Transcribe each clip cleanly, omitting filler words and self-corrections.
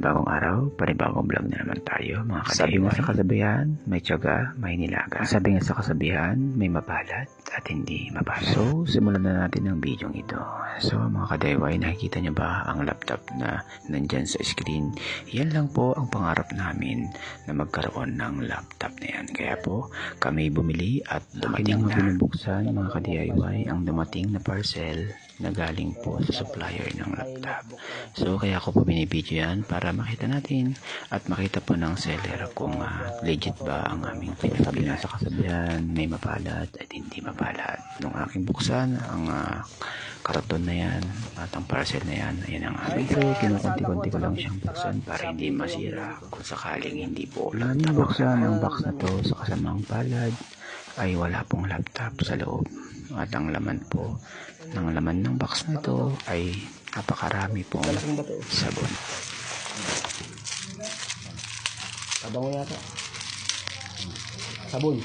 Bagong araw, panibagong vlog na naman tayo mga kadiwa. Sabi nga sa kasabihan, may tiyaga, may nilaga. Sabi nga sa kasabihan, may mapalad at hindi mapalad. So, simulan na natin ang video ito. So, mga kadiwa, nakikita nyo ba ang laptop na nandyan sa screen? Yan lang po ang pangarap namin na magkaroon ng laptop na yan. Kaya po, kami bumili at dumating na. Binubuksan mga ka-DIY ang dumating na parcel na galing po sa supplier ng laptop. So, kaya ko po binibidyo yan para makita natin at makita po ng seller kung legit ba ang aming pinagsabi na sa kasabihan, may mapalad at hindi mapalad. Nung aking buksan ang karton na yan at ang parcel na yan, ayan ang aming. So, kinukunti-kunti ko lang siyang buksan para hindi masira kung sakaling hindi po laptop. Buksan ang box na to sa kasamang palad ay wala pong laptop sa loob. At ang laman po ng box na to ay napakarami pong sabon. Tabango yata. Sabon.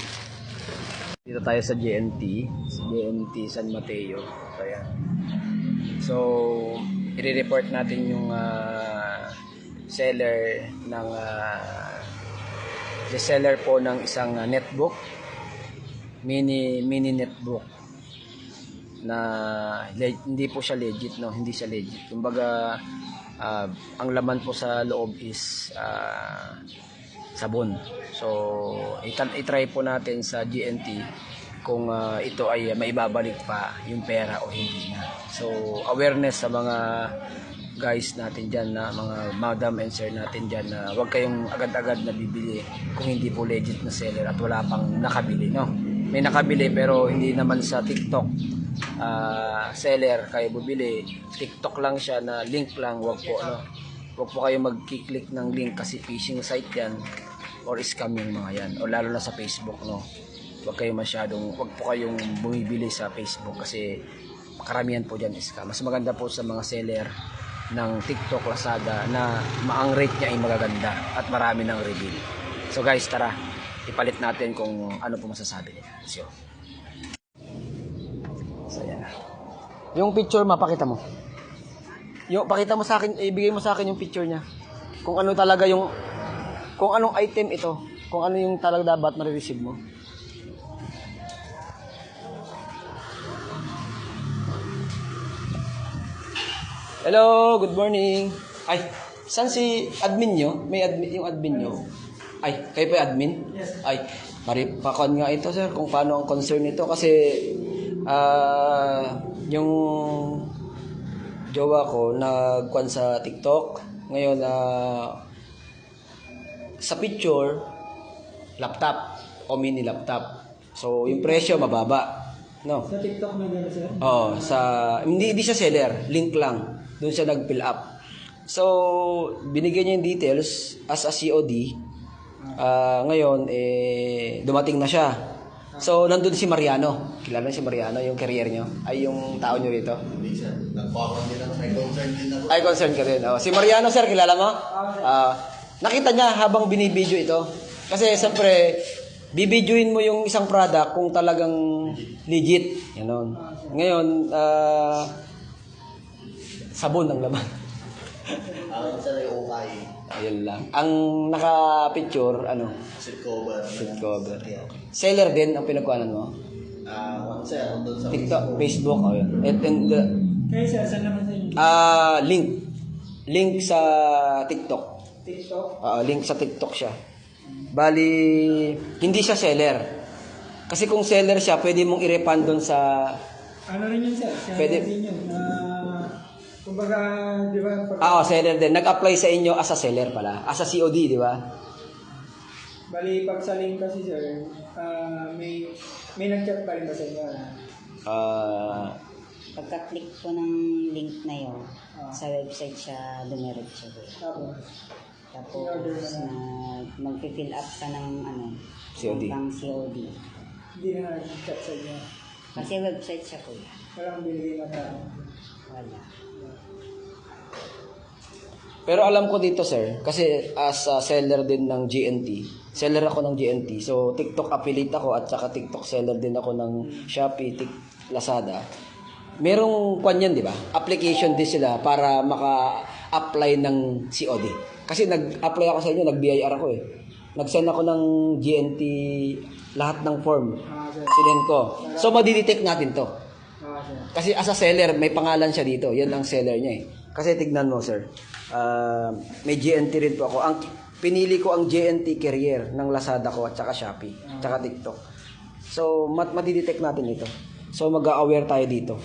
Dito tayo sa GNT San Mateo. Ayan. So, i-report natin yung seller ng the seller po ng isang netbook, mini netbook na hindi po siya legit, no, hindi siya legit. Kumbaga ang laman po sa loob is sabon. So i-try po natin sa GNT kung ito ay maibabalik pa yung pera o hindi na. So awareness sa mga guys natin dyan, na mga madam and sir natin dyan, na huwag kayong agad-agad na bibili kung hindi po legit na seller at wala pang nakabili, no. May nakabili pero hindi naman sa TikTok seller kayo bubili, TikTok lang siya na link lang. Wag po, no, wag po kayo magki-click ng link kasi phishing site yan or scam yung mga yan, o lalo na sa Facebook, no. Wag po kayong bumibili sa Facebook kasi karamihan po dyan scam. Mas maganda po sa mga seller ng TikTok, Lazada na ang rate niya ay magaganda at marami ng reveal. So guys, tara ipalit natin kung ano po masasabi niya. So yan. Yung picture, mapakita mo. Yung pakita mo sa akin, ibigay mo sa akin yung picture niya. Kung ano talaga yung, kung anong item ito, kung ano yung talaga dapat ma-receive mo. Hello, good morning. Ay, saan si admin nyo? May admin, yung admin nyo. Ay, kayo pa admin? Yes. Ay, maripakon nga ito, sir, kung paano ang concern nito. Kasi yung jowa ko nagkuhan sa TikTok ngayon, sa picture laptop o mini laptop, so yung presyo mababa, no, sa TikTok na gano'n, sir? Oh, hindi siya seller, link lang doon siya nag-fill up. So binigyan niya yung details as a COD. Ngayon dumating na siya. So, nandun si Mariano. Kilala si Mariano, yung career nyo? Ay, yung tao nyo rito? Hindi, sir. Nagpapang din ako. May concern din ako. Ay, concern ka rin. Oh. Si Mariano, sir, kilala mo? Nakita niya habang binibidyo ito. Kasi, siyempre, bibidyoin mo yung isang product kung talagang legit. Yan. Ngayon, sabon ang laman. Sir, yung ukay. Ayun lang. Ang naka-picture, Seat cover. seat cover. Seller din ang pinagkuhanan mo? Sir, doon sa TikTok, Facebook, oh, yun. Kayo, sir, saan naman sa inyo? Link sa TikTok. TikTok? Link sa TikTok siya. Bali, hindi siya seller. Kasi kung seller siya, pwede mong i-refund doon sa... Ano rin yun, sir? Seller Pwede. din yun. Kumbaga, di ba? Seller din. Nag-apply sa inyo as a seller pala. As a COD, di ba? Bali, pag sa link kasi, sir, may nag-chat pa rin ba sa inyo? Pagka-click po ng link na yun, sa website siya, dumiretso po. Tapos, mag-fill up ka ng COD. pang COD. Hindi na nag-chat sa inyo. Kasi website siya po. Walang binigay na tao. Wala. Pero alam ko dito, sir, kasi as a seller din ng GNT, seller ako ng GNT, so TikTok affiliate ako at saka TikTok seller din ako ng Shopee, Lazada. Merong kwan yan, di ba? Application din sila para maka-apply ng COD. Kasi nag-apply ako sa inyo, nag-BIR ako eh. Nag-send ako ng GNT lahat ng form. Sir. Sinend ko. So, madidetect natin to. Sir. Kasi as a seller, may pangalan siya dito. Yan ang seller niya eh. Kasi tignan mo, sir. May GNT rin po ako. Pinili ko ang GNT carrier ng Lazada ko at saka Shopee, at saka TikTok. So, madidetect natin ito. So, mag-aware tayo dito.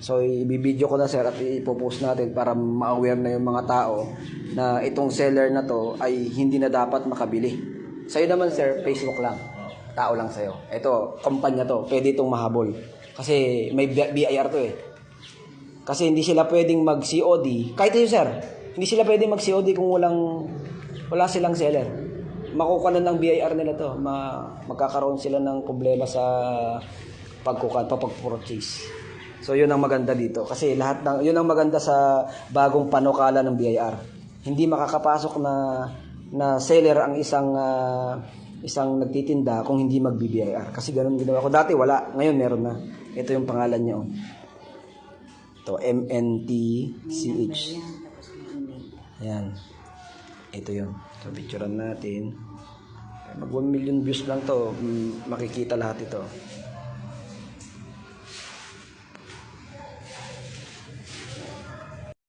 So, ibibideo ko na, sir, at ipopost natin para ma-aware na yung mga tao na itong seller na to ay hindi na dapat makabili. Sa'yo naman, sir, Facebook lang. Tao lang sa'yo. Ito, kumpanya to. Pwede itong mahabol. Kasi may BIR to eh. Kasi hindi sila pwedeng mag-COD. Kahit yun, sir, hindi sila pwedeng mag-COD kung wala silang seller. Makukuha ng BIR nila to. Magkakaroon sila ng problema sa pag-purchase. So, yun ang maganda dito. Kasi yun ang maganda sa bagong panukala ng BIR. Hindi makakapasok na seller ang isang nagtitinda kung hindi mag-BIR. Kasi ganun ginawa ko. Dati wala. Ngayon meron na. Ito yung pangalan niya. Ito, MNTCH. Ayan. Ito yun. So, picturean natin. Mag 1 million views lang to. Makikita lahat ito.